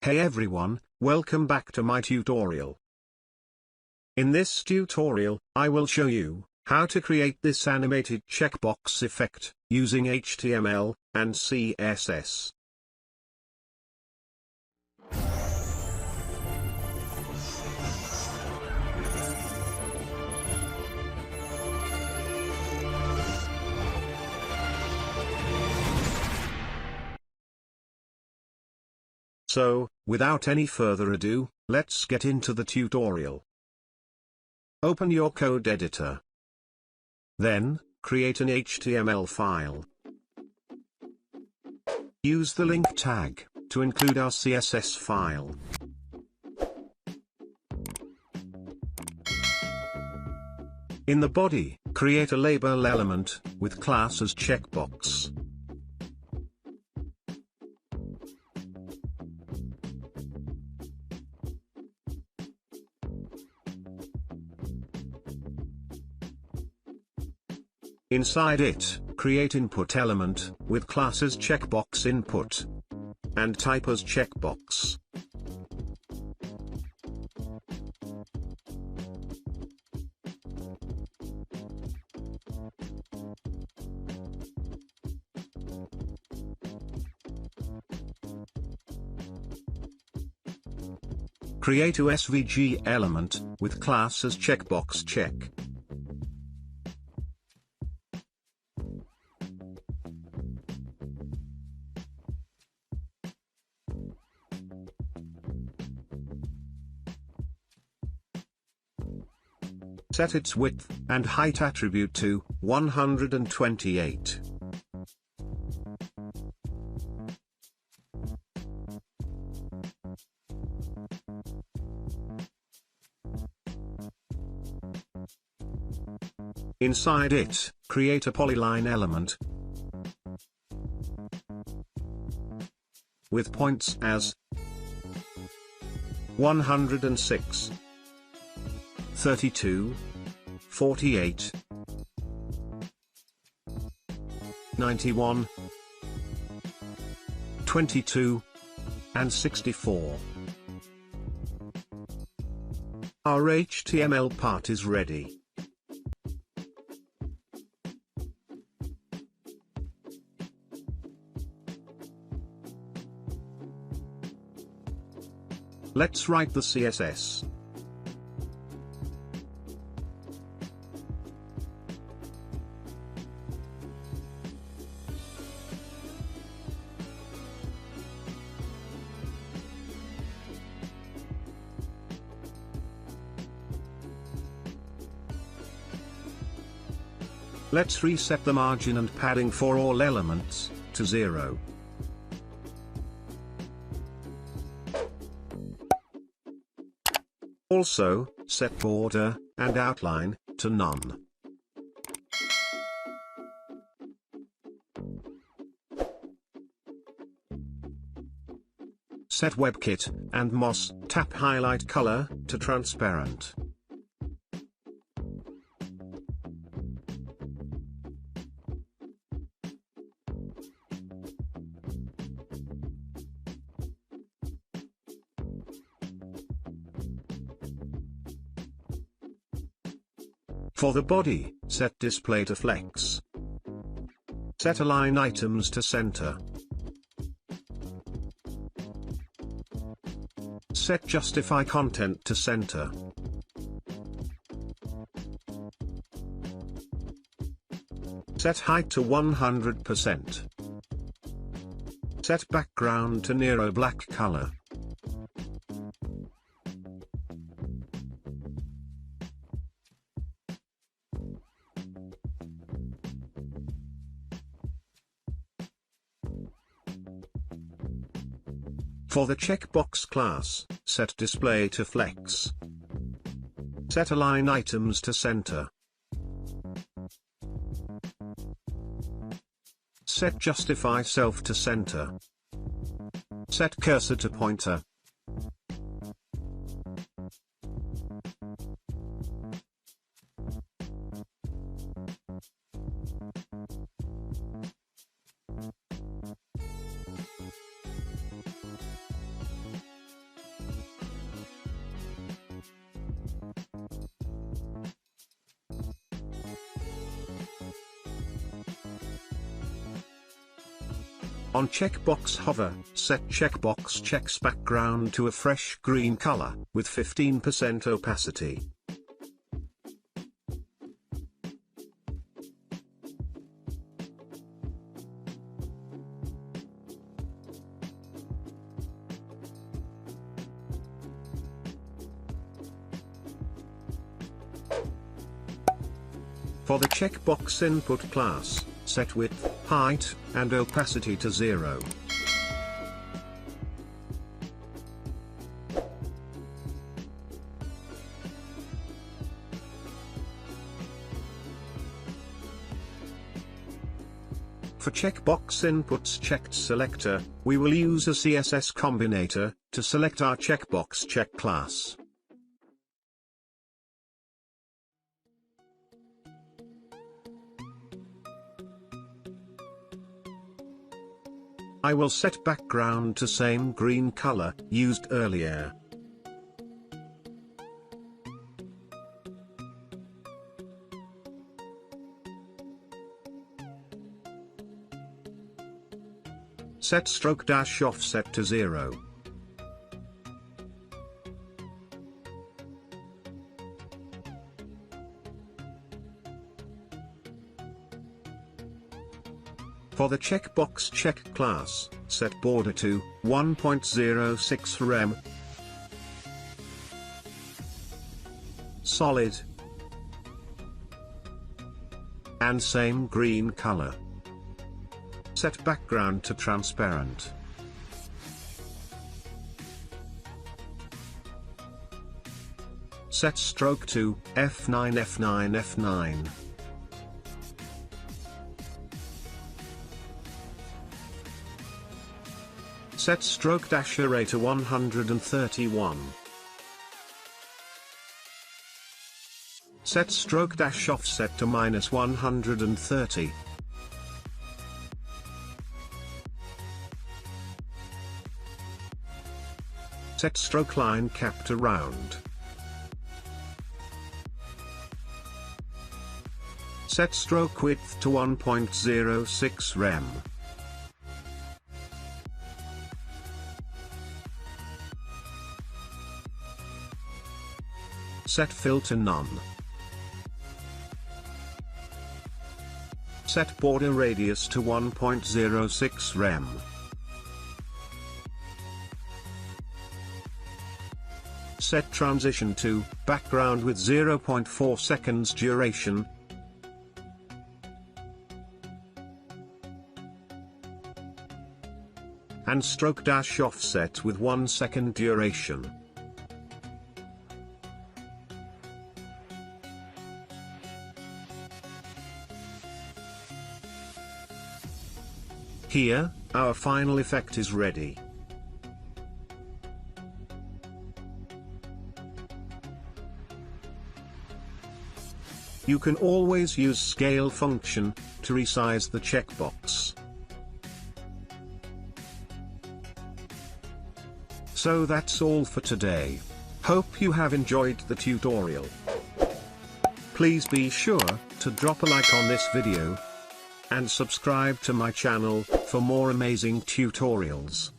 Hey everyone, welcome back to my tutorial. In this tutorial, I will show you how to create this animated checkbox effect using HTML and CSS. So, without any further ado, let's get into the tutorial. Open your code editor. Then, create an HTML file. Use the link tag to include our CSS file. In the body, create a label element with class as checkbox. Inside it, create input element with class as checkbox input and type as checkbox. Create a SVG element with class as checkbox check. Set its width and height attribute to 128. Inside it, create a polyline element with points as 106, 32, 48, 91, 22, and 64. Our HTML part is ready. Let's write the CSS. Let's reset the margin and padding for all elements to 0. Also, set border and outline to none. Set WebKit and Moss tap highlight color to transparent. For the body, set display to flex. Set align items to center. Set justify content to center. Set height to 100%. Set background to Nero black color. For the checkbox class, set display to flex. Set align items to center. Set justify self to center. Set cursor to pointer. On checkbox hover, set checkbox checks background to a fresh green color, with 15% opacity. For the checkbox input class, set width, height, and opacity to 0. For checkbox inputs checked selector, we will use a CSS combinator to select our checkbox check class. I will set background to same green color used earlier. Set stroke dash offset to 0. For the checkbox check class, set border to 1.06 rem. Solid. And same green color. Set background to transparent. Set stroke to F9 F9 F9. Set stroke dash array to 131. Set stroke dash offset to -130. Set stroke line cap to round. Set stroke width to 1.06 rem. Set fill to none. Set border radius to 1.06 rem. Set transition to background with 0.4 seconds duration. And stroke dash offset with 1 second duration. Here, our final effect is ready. You can always use scale function to resize the checkbox. So that's all for today. Hope you have enjoyed the tutorial. Please be sure to drop a like on this video and subscribe to my channel for more amazing tutorials.